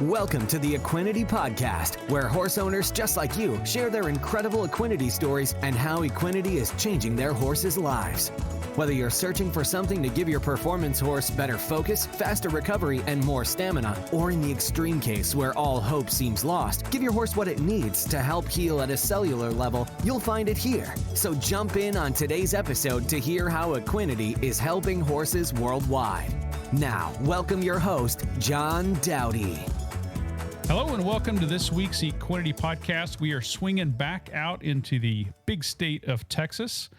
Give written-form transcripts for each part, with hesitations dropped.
Welcome to the Equinety Podcast, where horse owners just like you share their incredible Equinety stories and how Equinety is changing their horses' lives. Whether you're searching for something to give your performance horse better focus, faster recovery, and more stamina, or in the extreme case where all hope seems lost, give your horse what it needs to help heal at a cellular level, you'll find it here. So jump in on today's episode to hear how Equinety is helping horses worldwide. Now, welcome your host, John Dowdy. Hello and welcome to this week's Equinety Podcast. We are swinging back out into the big state of Texas,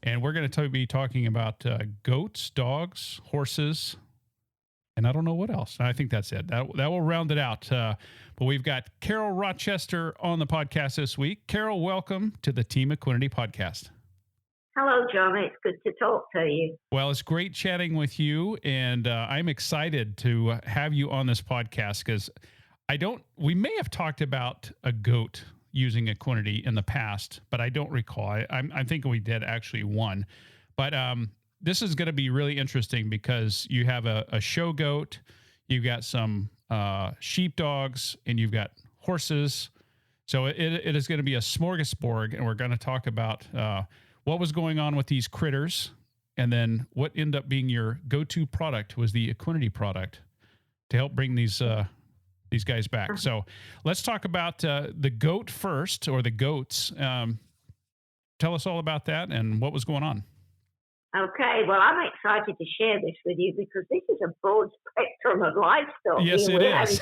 and we're going to be talking about goats, dogs, horses, and I don't know what else. I think that's it. That will round it out. But we've got Carol Rochester on the podcast this week. Carol, welcome to the Team Equinety Podcast. Hello, John. It's good to talk to you. Well, it's great chatting with you, and I'm excited to have you on this podcast because we may have talked about a goat using Equinety in the past, but I don't recall. I'm thinking we did actually one. But this is going to be really interesting because you have a show goat, you've got some sheepdogs, and you've got horses. So it is going to be a smorgasbord, and we're going to talk about what was going on with these critters, and then what ended up being your go-to product was the Equinety product to help bring these guys back. So let's talk about the goat first, or the goats. Tell us all about that and what was going on. Okay, well, I'm excited to share this with you because this is a broad spectrum of livestock. Yes, it is.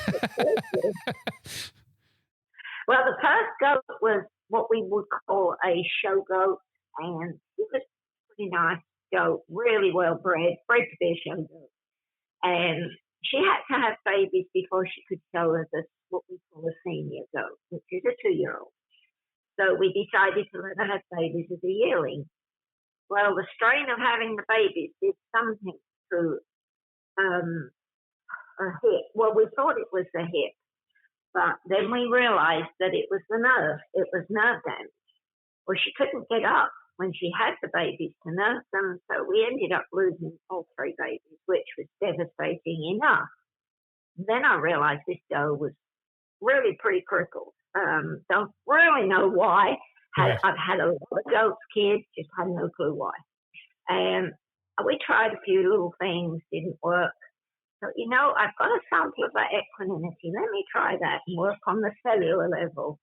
Well, the first goat was what we would call a show goat, and he was a pretty nice goat, really well bred to be a show goat. And she had to have babies before she could show us what we call a senior goat, which is a 2-year-old. So we decided to let her have babies as a yearling. Well, the strain of having the babies did something to a hip. Well, we thought it was the hip, but then we realized that it was the nerve. It was nerve damage. Well, she couldn't get up when she had the babies to nurse them, so we ended up losing all 3 babies, which was devastating enough. Then I realized this doe was really pretty crippled. Don't really know why. I've had a lot of goats kids, just had no clue why. And we tried a few little things, didn't work. So, I've got a sample of that equanimity. Let me try that and work on the cellular level.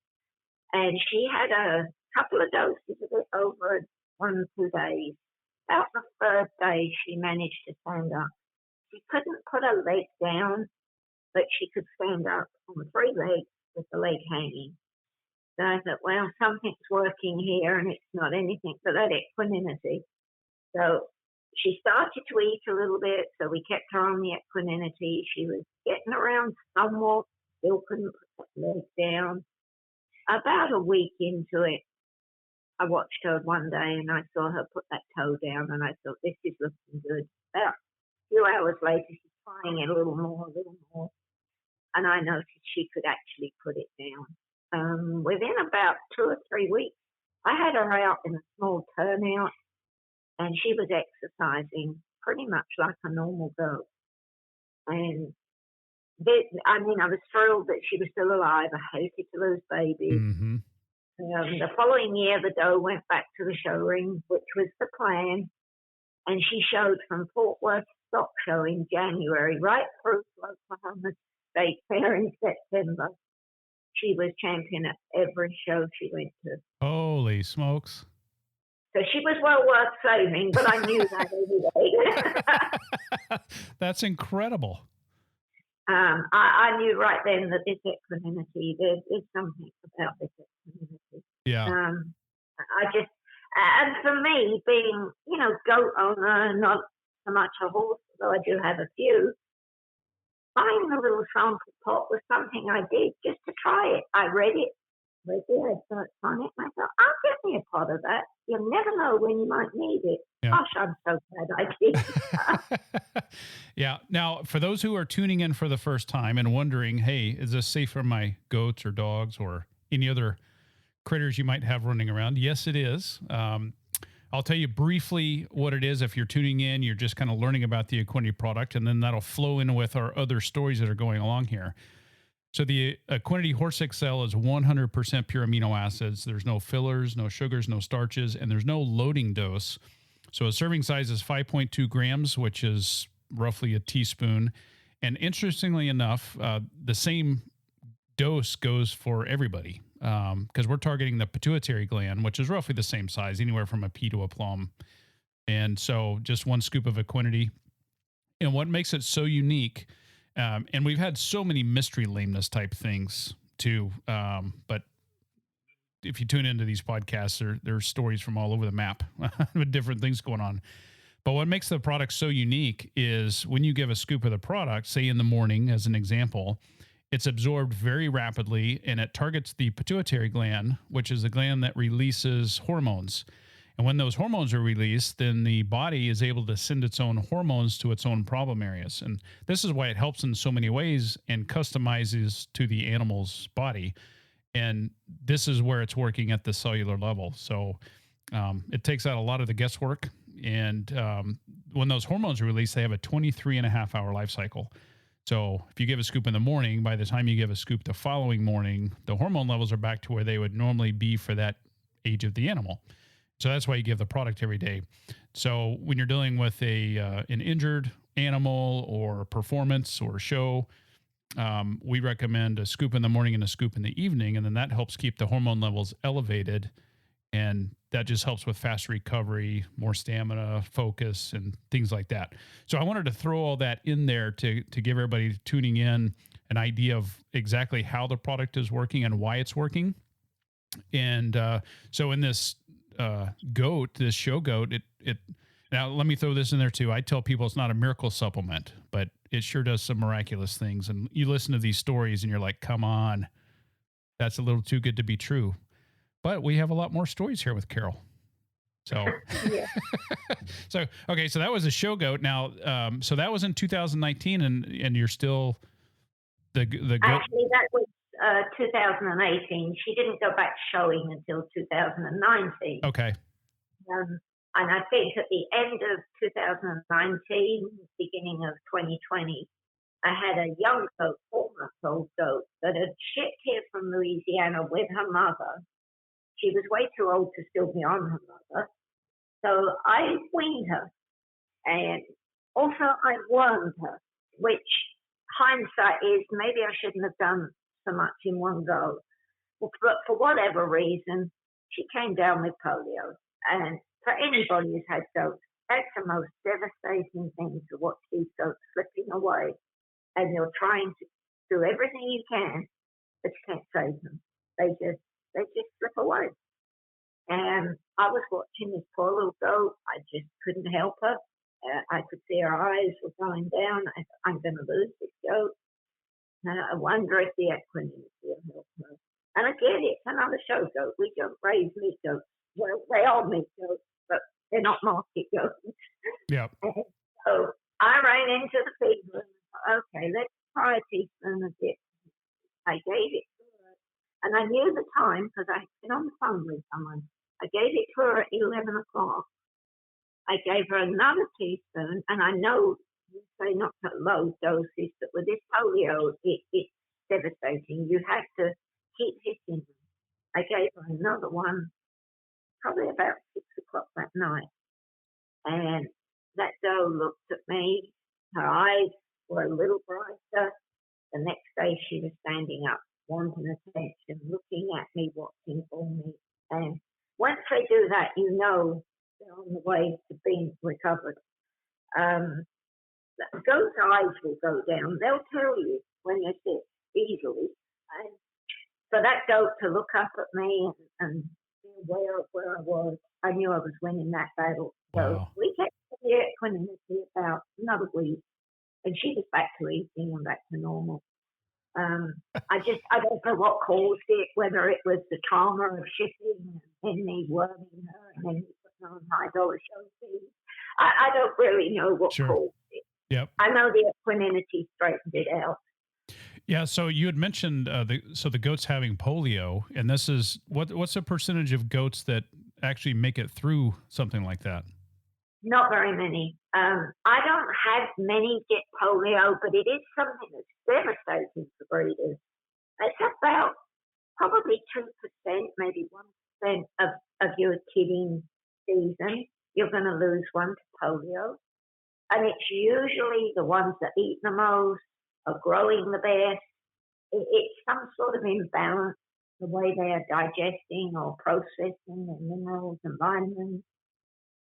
And she had a couple of doses of it over 1 or 2 days. About the 3rd day, she managed to stand up. She couldn't put her leg down, but she could stand up on 3 legs with the leg hanging. So I thought, well, something's working here, and it's not anything but that equanimity. So she started to eat a little bit, so we kept her on the equanimity. She was getting around somewhat, still couldn't put her leg down. About a week into it, I watched her one day and I saw her put that toe down, and I thought, this is looking good. About a few hours later, she's trying it a little more, and I noticed she could actually put it down. Within about 2 or 3 weeks, I had her out in a small turnout, and she was exercising pretty much like a normal goat. And I was thrilled that she was still alive. I hated to lose babies. Mm-hmm. The following year, the doe went back to the show ring, which was the plan, and she showed from Fort Worth Stock Show in January right through to Oklahoma State Fair in September. She was champion at every show she went to. Holy smokes. So she was well worth saving, but I knew that anyway. That's incredible. I knew right then that this equanimity, there's something about this equanimity. Yeah. And for me, being, goat owner, not so much a horse, though I do have a few, buying the little sample pot was something I did just to try it. I read it, I searched on it, and I thought, I'll get me a pot of that. You'll never know when you might need it. Yeah. Gosh, I'm so glad I did. Yeah. Now, for those who are tuning in for the first time and wondering, hey, is this safe for my goats or dogs or any other critters you might have running around? Yes, it is. I'll tell you briefly what it is. If you're tuning in, you're just kind of learning about the Equinety product, and then that'll flow in with our other stories that are going along here. So the Equinety Horse XL is 100% pure amino acids. There's no fillers, no sugars, no starches, and there's no loading dose. So a serving size is 5.2 grams, which is roughly a teaspoon. And interestingly enough, the same dose goes for everybody because we're targeting the pituitary gland, which is roughly the same size, anywhere from a pea to a plum. And so just one scoop of Equinety. And what makes it so unique, and we've had so many mystery lameness type things too, but if you tune into these podcasts, there are stories from all over the map with different things going on. But what makes the product so unique is when you give a scoop of the product, say in the morning as an example, it's absorbed very rapidly and it targets the pituitary gland, which is the gland that releases hormones. And when those hormones are released, then the body is able to send its own hormones to its own problem areas. And this is why it helps in so many ways and customizes to the animal's body. And this is where it's working at the cellular level. So it takes out a lot of the guesswork. And when those hormones are released, they have a 23.5-hour life cycle. So if you give a scoop in the morning, by the time you give a scoop the following morning, the hormone levels are back to where they would normally be for that age of the animal. So that's why you give the product every day. So when you're dealing with an injured animal or performance or show, we recommend a scoop in the morning and a scoop in the evening, and then that helps keep the hormone levels elevated, and that just helps with faster recovery, more stamina, focus, and things like that. So I wanted to throw all that in there to give everybody tuning in an idea of exactly how the product is working and why it's working. And so in this this show goat, it now let me throw this in there too. I tell people it's not a miracle supplement, but it sure does some miraculous things. And you listen to these stories and you're like, come on, that's a little too good to be true. But we have a lot more stories here with Carol. So, okay. So that was a show goat. Now, so that was in 2019 and you're still the goat. Actually, that was 2018. She didn't go back showing until 2019. Okay. And I think at the end of 2019, beginning of 2020, I had a young goat, 4-month-old goat, that had shipped here from Louisiana with her mother. She was way too old to still be on her mother. So I weaned her. And also I wormed her, which hindsight is maybe I shouldn't have done so much in one go. But for whatever reason, she came down with polio. And for anybody who's had goats, that's the most devastating thing to watch these goats slipping away. And you're trying to do everything you can, but you can't save them. They just slip away. And I was watching this poor little goat. I just couldn't help her. I could see her eyes were going down. I'm going to lose this goat. And I wonder if the Equinety will help her. And again, it's another show goat. We don't raise meat goats. Well, they are meat goats, but they're not market goats. Yeah. So I ran into the feed room. Okay, let's try a teaspoon of it. I gave it to her. And I knew the time because I had been on the phone with someone. I gave it to her at 11 o'clock. I gave her another teaspoon, and I know you say not to low doses, but with this polio, it's devastating. You have to keep hitting them. I gave her another one, probably about 6 o'clock that night. And that doe looked at me. Her eyes were a little brighter. The next day she was standing up, wanting attention, looking at me, watching for me. And once they do that, you know they're on the way to being recovered. Goats' eyes will go down. They'll tell you when they're sick easily. And for that goat to look up at me and be aware of where I was, I knew I was winning that battle. So Wow. we kept the Equinety about another week, and she was back to eating and back to normal. I don't know what caused it, whether it was the trauma of shipping and me worming her and then me putting on $5 show fees. I don't really know what caused it. Yep. I know the Equinety straightened it out. Yeah. So you had mentioned the goats having polio, and this is what's the percentage of goats that actually make it through something like that? Not very many. I don't have many get polio, but it is something that's devastating for breeders. It's about probably 2%, maybe 1% of your kidding season. You're going to lose one to polio. And it's usually the ones that eat the most, are growing the best. It's some sort of imbalance, the way they are digesting or processing their minerals and vitamins.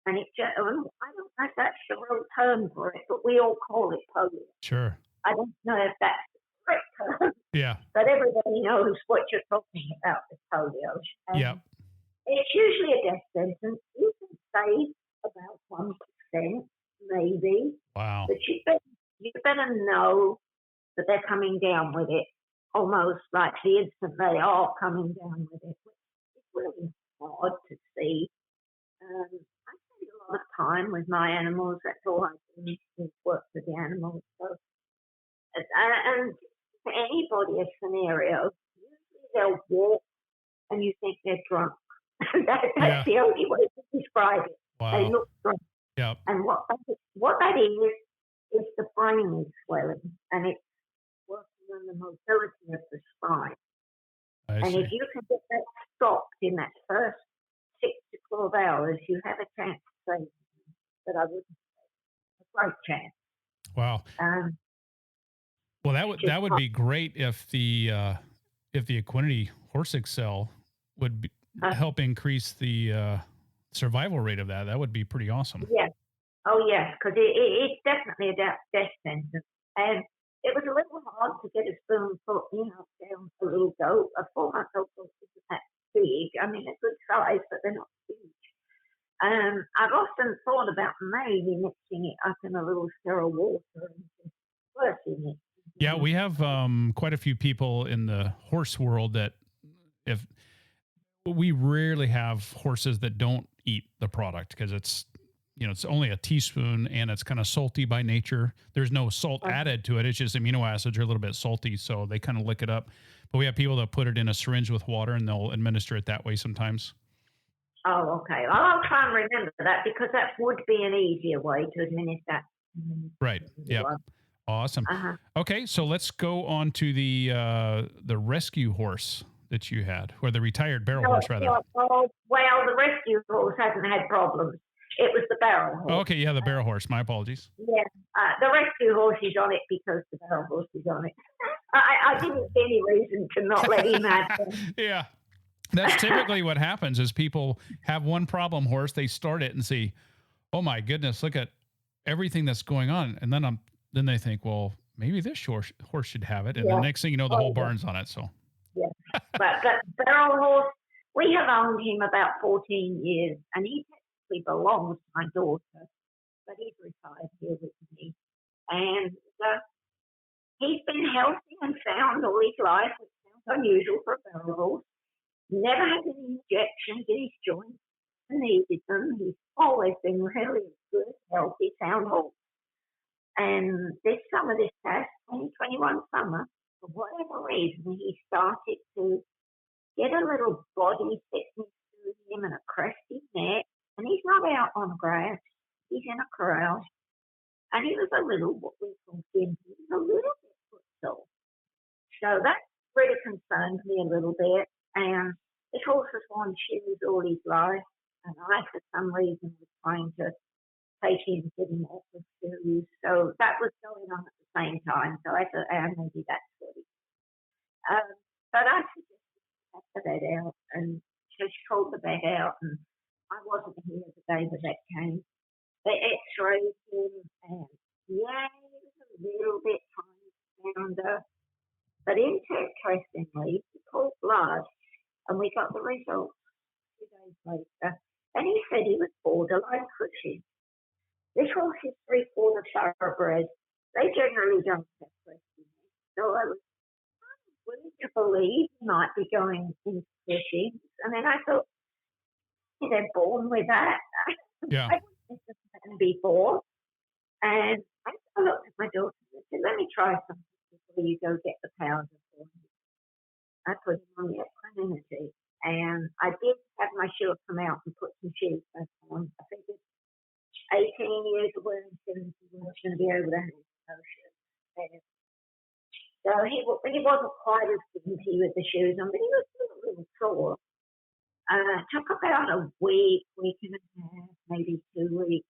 And it just, I don't know if that's the real term for it, but we all call it polio. Sure. I don't know if that's the correct term. Yeah. But everybody knows what you're talking about with polio. Yeah. It's usually a death sentence. You can save about 1%, maybe. Wow. But you better know that they're coming down with it, almost like the instant they are coming down with it. It's really hard to see. I spend a lot of time with my animals. That's all I do is work with the animals. So, and for anybody, a scenario, usually they'll walk and you think they're drunk. That's the only way to describe it. Wow. They look drunk. Yep. And what that is the brain is swelling, and it's working on the mobility of the spine. I see. If you can get that stopped in that first 6 to 12 hours, you have a chance to save them. But I wouldn't say a great chance. Wow. Well, that would be great if the Equinety Horse Excel would help increase the survival rate of that. That would be pretty awesome. Yeah. Oh, yes, because it's definitely a death sentence. And it was a little hard to get a spoonful, down a little goat. A 4-month-old goat isn't that big. I mean, they're good size, but they're not huge. I've often thought about maybe mixing it up in a little sterile water and just working it. Yeah, we have quite a few people in the horse world that if we rarely have horses that don't eat the product because it's only a teaspoon and it's kind of salty by nature. There's no salt added to it. It's just amino acids are a little bit salty, so they kind of lick it up. But we have people that put it in a syringe with water and they'll administer it that way sometimes. Oh, okay. Well, I'll try and remember that because that would be an easier way to administer. Right. Yeah. Awesome. Okay, so let's go on to the rescue horse that you had, or the retired barrel horse, rather. Well, the rescue horse hasn't had problems. It was the barrel horse. Okay, yeah, the barrel horse. My apologies. Yeah, the rescue horse is on it because the barrel horse is on it. I didn't see any reason to not let him have them. Yeah. That's typically what happens is people have one problem horse, they start it and see, oh my goodness, look at everything that's going on. And then they think, well, maybe this horse should have it. And the next thing you know, the whole barn's on it. So yeah. But barrel horse, we have owned him about 14 years and he technically belongs to my daughter, but he's retired here with me. And he's been healthy and sound all his life, which sounds unusual for a barrel horse. Never had any injections in his joints and needed them. He's always been really good, healthy, sound horse. And this past 2021 summer, for whatever reason, he started to get a little body thickness to him and a cresty neck. And he's not out on grass. He's in a corral. And he was a little, what we call gimpy. He was a little bit footsore. So that really concerned me a little bit. And this horse has worn shoes all his life. And I, for some reason, was trying to take him, get him off the shoes. So that was going on at the same time. So I thought, maybe that's what it is. But I suggested to take the vet out. And she called the vet out. And I wasn't here the day the vet came. They x-rayed him. And yeah, he was a little bit tiny sounder. But interestingly, he pulled blood. And we got the results 2 days later. And he said he was borderline Cushing. This horse is 3/4 thoroughbred. They generally don't have Cushing. So I was willing to believe he might be going into Cushing. And then I thought, they're born with that. Yeah. I wouldn't necessarily be born. And I looked at my daughter and said, let me try something before you go get the powder for me. I put him on the Equinety, and I did have my shoe come out and put some shoes back on. I figured 18 years of wearing shoes, I was going to be able to have no shoes. And So he wasn't quite as stingy with the shoes on, but he was still a little sore. It took about a week and a half, maybe 2 weeks.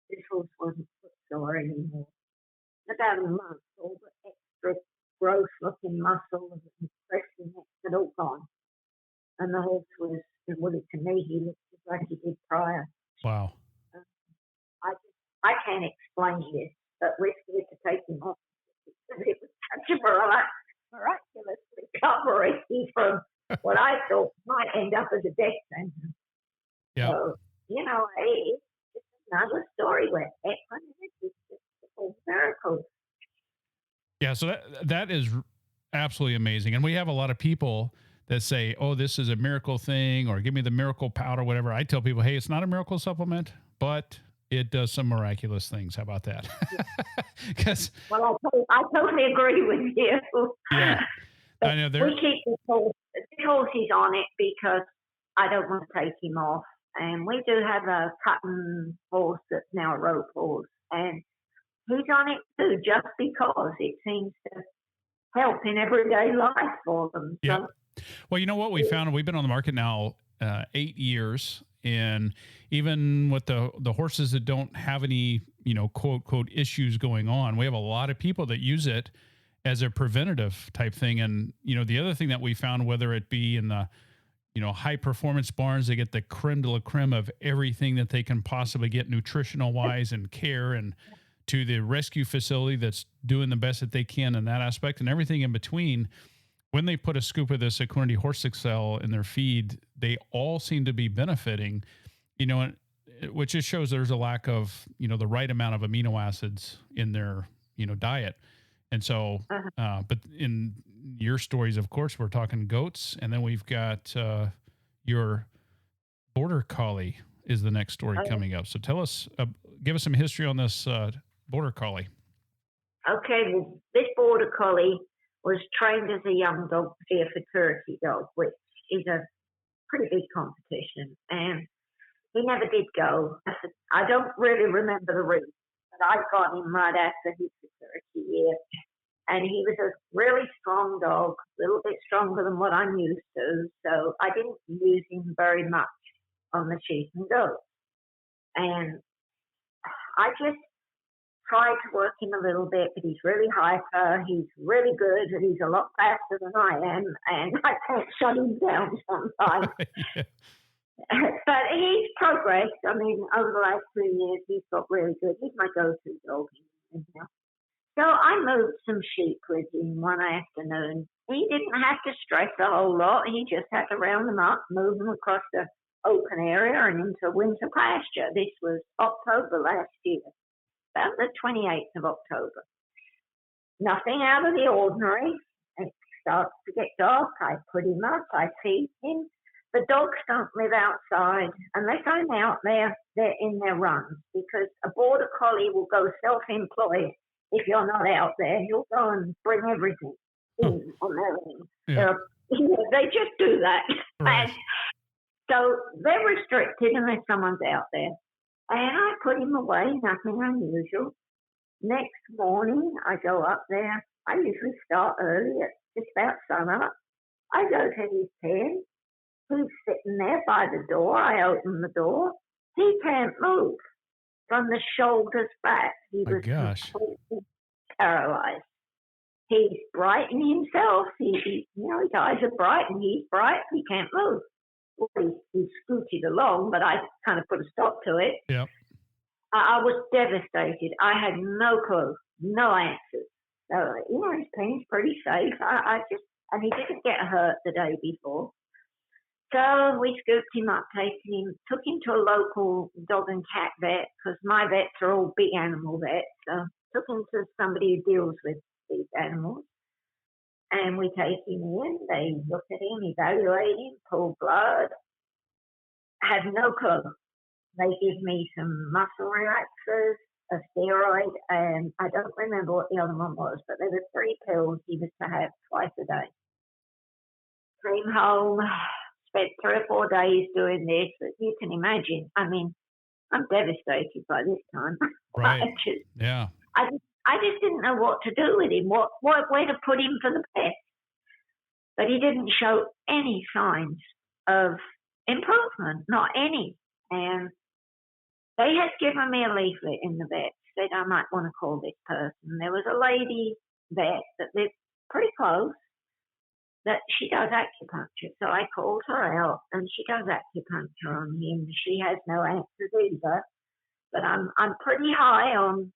This horse wasn't foot sore anymore. About a month, all the extra gross-looking muscle and pressing neck had all gone. And the horse was, well, to me, he looked just like he did prior. Wow. I can't explain this, but we're scared to take him off. It was such a miraculous recovery from what I thought might end up as a death sentence. Yeah. So, it's just another story where Equinety is just a whole miracle. Yeah, so that is absolutely amazing. And we have a lot of people that say, oh, this is a miracle thing, or give me the miracle powder, whatever. I tell people, hey, it's not a miracle supplement, but it does some miraculous things. How about that? Well, I totally agree with you. Yeah, I know. We keep the horses on it because I don't want to take him off. And we do have a cutting horse that's now a rope horse. And he's on it too, just because it seems to help in everyday life for them. Yeah. So, well, you know what we found? We've been on the market now 8 years. And even with the horses that don't have any, quote, issues going on, we have a lot of people that use it as a preventative type thing. And, the other thing that we found, whether it be in the, high performance barns, they get the creme de la creme of everything that they can possibly get nutritional wise and care, and to the rescue facility that's doing the best that they can in that aspect, and everything in between. When they put a scoop of this Equinety Horse Excel in their feed, they all seem to be benefiting, which just shows there's a lack of, the right amount of amino acids in their, diet. And so, but in your stories, of course, we're talking goats, and then we've got your border collie is the next story coming up. So tell us, give us some history on this border collie. Okay, well, this border collie was trained as a young dog to be a futurity dog, which is a pretty big competition. And he never did go. I don't really remember the reason, but I got him right after his futurity year. And he was a really strong dog, a little bit stronger than what I'm used to. So I didn't use him very much on the sheep and goats. And I just tried to work him a little bit, but he's really hyper. He's really good. He's a lot faster than I am, and I can't shut him down sometimes. Yeah. But he's progressed. I mean, over the last 2 years, he's got really good. He's my go-to dog. So I moved some sheep with him one afternoon. He didn't have to stress a whole lot. He just had to round them up, move them across the open area and into winter pasture. This was October last year. About the 28th of October. Nothing out of the ordinary. It starts to get dark. I put him up. I feed him. The dogs don't live outside unless I'm out there. They're in their runs, because a border collie will go self-employed if you're not out there. He'll go and bring everything in on their own. Yeah. They just do that. Right. And so they're restricted unless someone's out there. And I put him away, nothing unusual. Next morning, I go up there. I usually start early, at just about sunup. I go to his pen. He's sitting there by the door. I open the door. He can't move from the shoulders back. He was completely paralyzed. He's brightening himself. His eyes are bright, and he's bright. He can't move. Well, he scooted along, but I kind of put a stop to it. Yep. I was devastated. I had no clue, no answers. So, his pen's pretty safe. And he didn't get hurt the day before. So we scooped him up, took him to a local dog and cat vet, because my vets are all big animal vets. So took him to somebody who deals with these animals. And we take him in, they look at him, evaluate him, pull blood. I have no clue. They give me some muscle relaxers, a steroid, and I don't remember what the other one was, but there were 3 pills he was to have twice a day. Came home, spent 3 or 4 days doing this. But you can imagine, I mean, I'm devastated by this time. Right. I I just didn't know what to do with him, where to put him for the best. But he didn't show any signs of improvement, not any. And they had given me a leaflet in the vet, said I might want to call this person. There was a lady vet that lived pretty close that she does acupuncture. So I called her out, and she does acupuncture on him. She has no answers either. But I'm pretty high on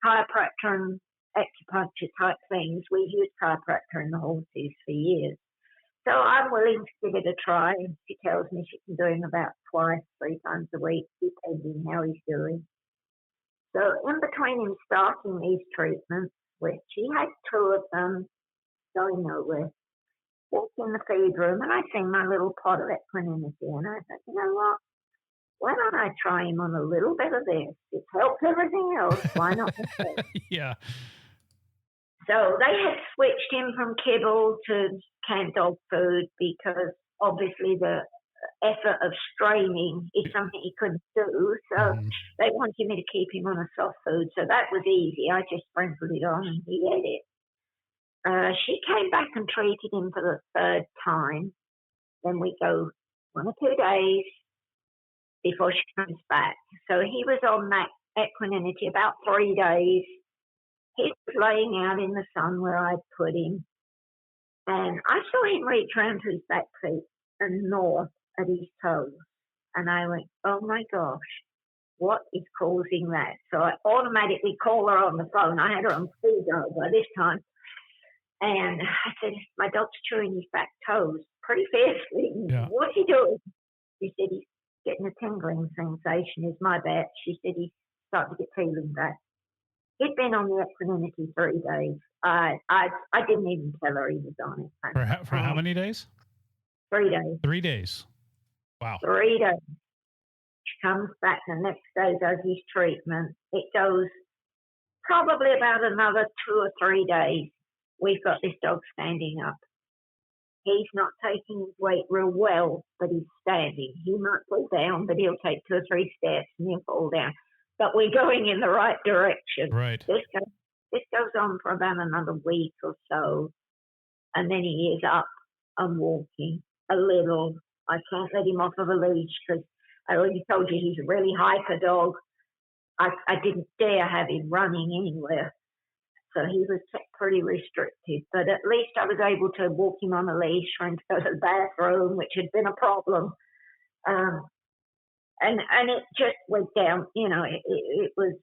chiropractor and acupuncture type things. We've used chiropractor in the horses for years. So I'm willing to give it a try. And she tells me she can do him about 2-3 times a week, depending how he's doing. So in between him starting these treatments, which he had 2 of them, going nowhere, walked in the feed room, and I seen my little pot of equanimity, and I thought, you know what? Why don't I try him on a little bit of this? It's helped everything else. Why not? Yeah. So they had switched him from kibble to canned dog food because obviously the effort of straining is something he couldn't do. So they wanted me to keep him on a soft food. So that was easy. I just sprinkled it on and he ate it. She came back and treated him for the 3rd time. Then we go 1 or 2 days before she comes back. So he was on that Equinety about 3 days. He was laying out in the sun where I'd put him. And I saw him reach around to his back feet and gnaw at his toes. And I went, oh my gosh, what is causing that? So I automatically called her on the phone. I had her on speed dial by this time. And I said, my dog's chewing his back toes pretty fiercely. Yeah. What's he doing? She said, he's getting a tingling sensation is my bet. She said he's starting to get feeling back. He'd been on the Equinety 3 days. I didn't even tell her he was on it. For how many days? 3 days. 3 days. Wow. 3 days. She comes back the next day, does his treatment. It goes probably about another 2 or 3 days. We've got this dog standing up. He's not taking his weight real well, but he's standing. He might fall down, but he'll take 2 or 3 steps and he'll fall down. But we're going in the right direction. Right. This goes on for about another week or so, and then he is up and walking a little. I can't let him off of a leash because I already told you he's a really hyper dog. I didn't dare have him running anywhere. So he was pretty restricted. But at least I was able to walk him on a leash for him to go to the bathroom, which had been a problem. And it just went down, it was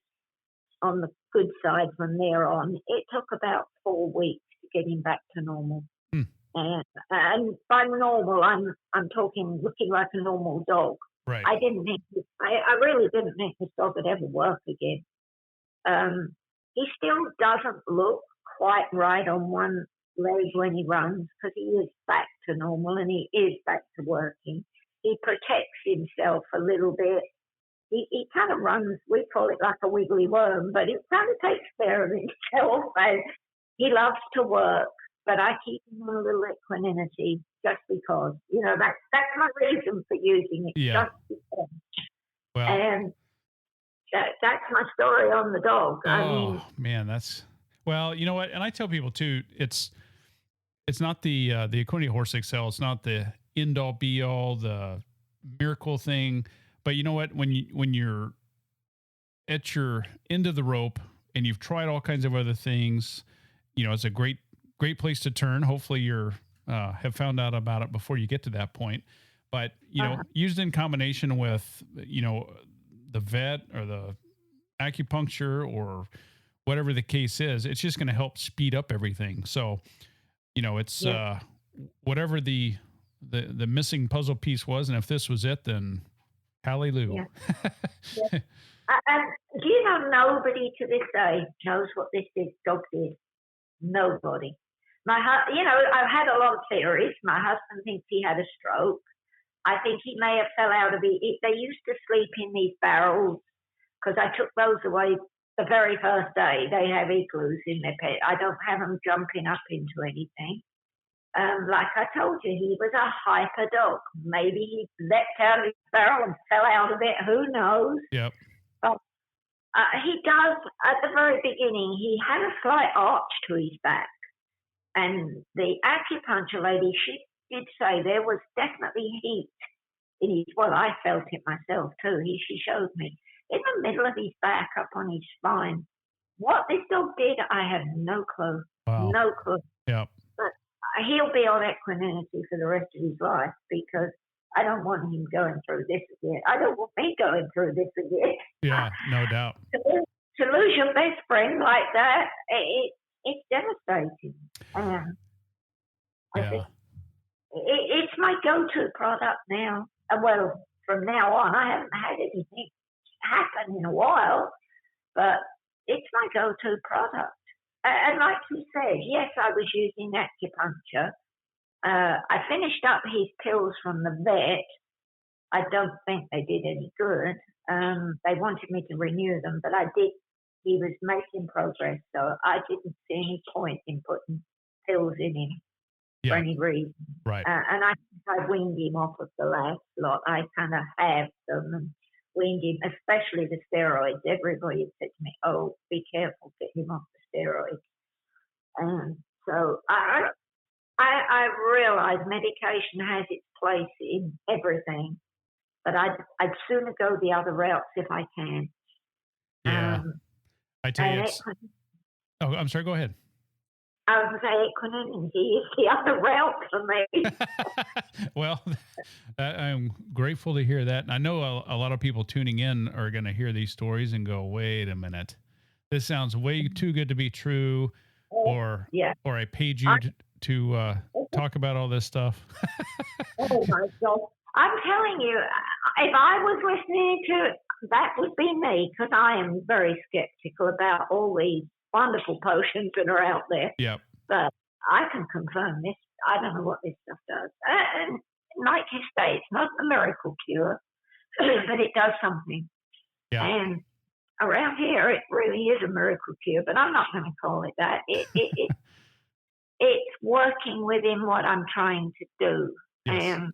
on the good side from there on. It took about 4 weeks to get him back to normal. And by normal, I'm talking looking like a normal dog. Right. I really didn't think this dog would ever work again. He still doesn't look quite right on one leg when he runs because he is back to normal and he is back to working. He protects himself a little bit. He kind of runs, we call it like a wiggly worm, but he kind of takes care of himself. And he loves to work, but I keep him on a little Equinety just because, that's my reason for using it. Yeah. Just because. Well, and that's my story on the dog. Man, well, you know what? And I tell people too, it's not the Equinety Horse Excel. It's not the end all be all, the miracle thing. But you know what? When you're at your end of the rope and you've tried all kinds of other things, it's a great place to turn. Hopefully you're have found out about it before you get to that point. But used in combination with the vet or the acupuncture or whatever the case is, it's just going to help speed up everything. So, it's whatever the missing puzzle piece was, and if this was it, then hallelujah. Yeah. And nobody to this day knows what this dog did. Nobody. I've had a lot of theories. My husband thinks he had a stroke. I think he may have fell out of it. They used to sleep in these barrels because I took those away the very first day. They have igloos in their pet. I don't have them jumping up into anything. Like I told you, he was a hyper dog. Maybe he leapt out of his barrel and fell out of it. Who knows? Yep. He does, at the very beginning, he had a slight arch to his back. And the acupuncture lady, she did say there was definitely heat in his, well, I felt it myself too. She showed me in the middle of his back, up on his spine. What this dog did, I have no clue. Wow. No clue. Yeah. But he'll be on Equinety for the rest of his life because I don't want him going through this again. I don't want me going through this again. Yeah, no doubt. To lose your best friend like that, it's devastating. I think it's my go-to product now. Well, from now on, I haven't had anything happen in a while, but it's my go-to product. And like you said, yes, I was using acupuncture. I finished up his pills from the vet. I don't think they did any good. They wanted me to renew them, but I did. He was making progress, so I didn't see any point in putting pills in him for any reason. Right. And I weaned him off of the last lot. I kind of halved them and weaned him, especially the steroids. Everybody said to me, "Oh, be careful, get him off the steroids." And so I realize medication has its place in everything, but I'd sooner go the other routes if I can. Yeah. I tell you, I'm sorry, go ahead. I was going to say Equinety is the other route for me. Well, I'm grateful to hear that. And I know a lot of people tuning in are going to hear these stories and go, wait a minute, this sounds way too good to be true. Or I paid you to talk about all this stuff. Oh, my God. I'm telling you, if I was listening to it, that would be me, because I am very skeptical about all these wonderful potions that are out there. Yep. But I can confirm this. I don't know what this stuff does. And like you say, it's not a miracle cure, but it does something. Yeah. And around here, it really is a miracle cure, but I'm not going to call it that. It's working within what I'm trying to do. Yes. And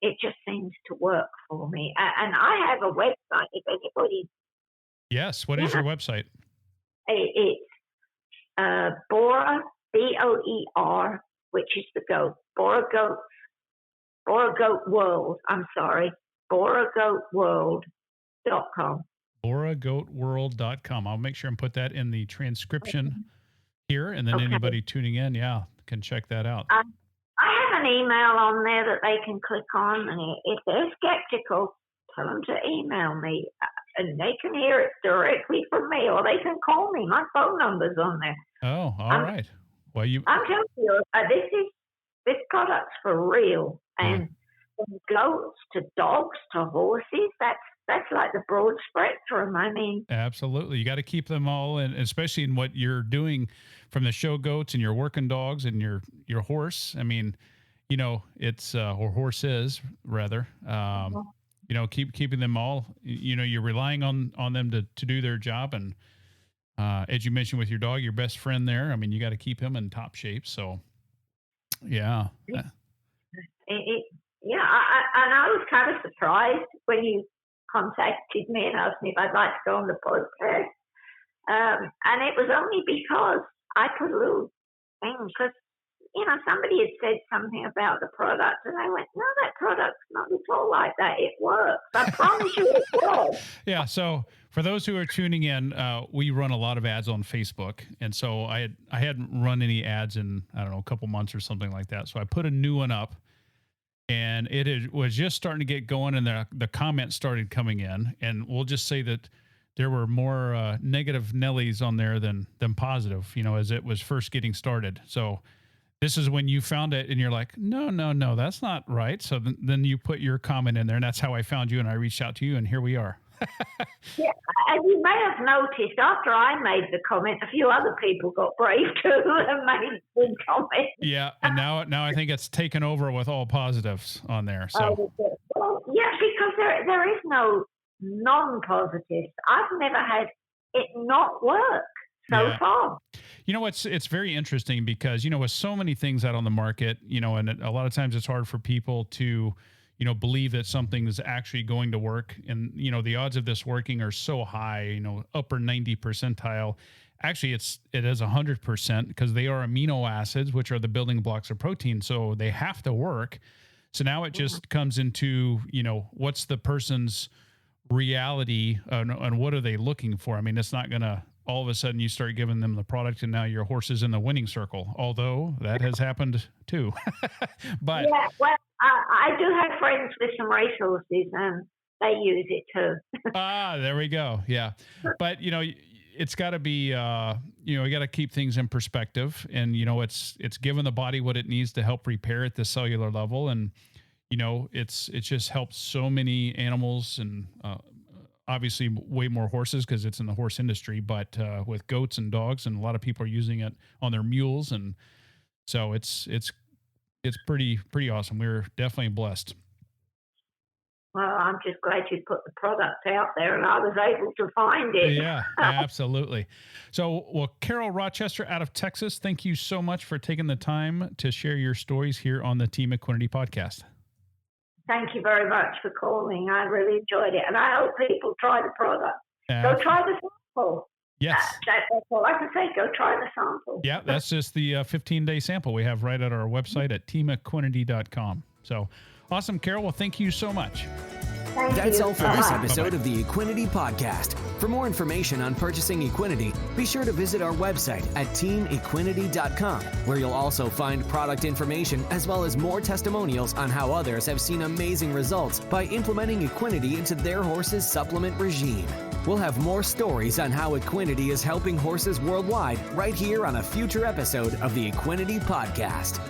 it just seems to work for me. And I have a website, if anybody... Yes, what is your website? It's Boer, BOER, which is the goat. Boer Goat World, I'm sorry. BoerGoatWorld.com. BoerGoatWorld.com. I'll make sure and put that in the transcription here, and then anybody tuning in, can check that out. I have an email on there that they can click on, and if they're skeptical, tell them to email me, and they can hear it directly from me, or they can call me. My phone number's on there. Oh, all right. Well, I'm telling you, this product's for real, and from goats to dogs to horses, that's like the broad spectrum. I mean, absolutely. You got to keep them all, and especially in what you're doing from the show goats and your working dogs and your horse. I mean, it's or horses rather. Keeping them all. You're relying on them to do their job, and as you mentioned with your dog, your best friend there. I mean, you got to keep him in top shape. So, yeah. And I was kind of surprised when you contacted me and asked me if I'd like to go on the podcast. And it was only because I put a little thing, because, somebody had said something about the product, and I went, no, that product's not at all like that. It works. I promise you it works. Yeah, so for those who are tuning in, we run a lot of ads on Facebook, and so I hadn't run any ads in, I don't know, a couple months or something like that, so I put a new one up. And it was just starting to get going, and the comments started coming in. And we'll just say that there were more negative Nellies on there than positive, as it was first getting started. So this is when you found it, and you're like, no, that's not right. So then you put your comment in there, and that's how I found you, and I reached out to you, and here we are. Yeah, and you may have noticed after I made the comment, a few other people got brave too and made good comments. Yeah, and now I think it's taken over with all positives on there. So because there is no non-positives. I've never had it not work so far. It's very interesting because with so many things out on the market, and a lot of times it's hard for people to believe that something is actually going to work. And, the odds of this working are so high, upper 90 percentile. Actually, it is 100% because they are amino acids, which are the building blocks of protein. So they have to work. So now it just comes into, what's the person's reality and what are they looking for? I mean, it's not going to all of a sudden you start giving them the product and now your horse is in the winning circle, although that has happened too. But yeah, well, I do have friends with some racehorses and they use it too. There we go. Yeah. But, it's got to be, you got to keep things in perspective, and, it's given the body what it needs to help repair at the cellular level. And, it's just helped so many animals and, obviously way more horses because it's in the horse industry, but, with goats and dogs, and a lot of people are using it on their mules. And so it's pretty awesome. We're definitely blessed. Well, I'm just glad you put the product out there and I was able to find it. Yeah, absolutely. So, Carol Rochester out of Texas, thank you so much for taking the time to share your stories here on the Team Equinety podcast. Thank you very much for calling. I really enjoyed it. And I hope people try the product. Go try the sample. Yes. That's all I can say. Go try the sample. Yeah, that's just the 15-day sample we have right at our website at teamequinety.com. So, awesome, Carol. Well, thank you so much. That's all for this episode of the Equinety Podcast. For more information on purchasing Equinety, be sure to visit our website at teamequinety.com, where you'll also find product information as well as more testimonials on how others have seen amazing results by implementing Equinety into their horse's supplement regime. We'll have more stories on how Equinety is helping horses worldwide right here on a future episode of the Equinety Podcast.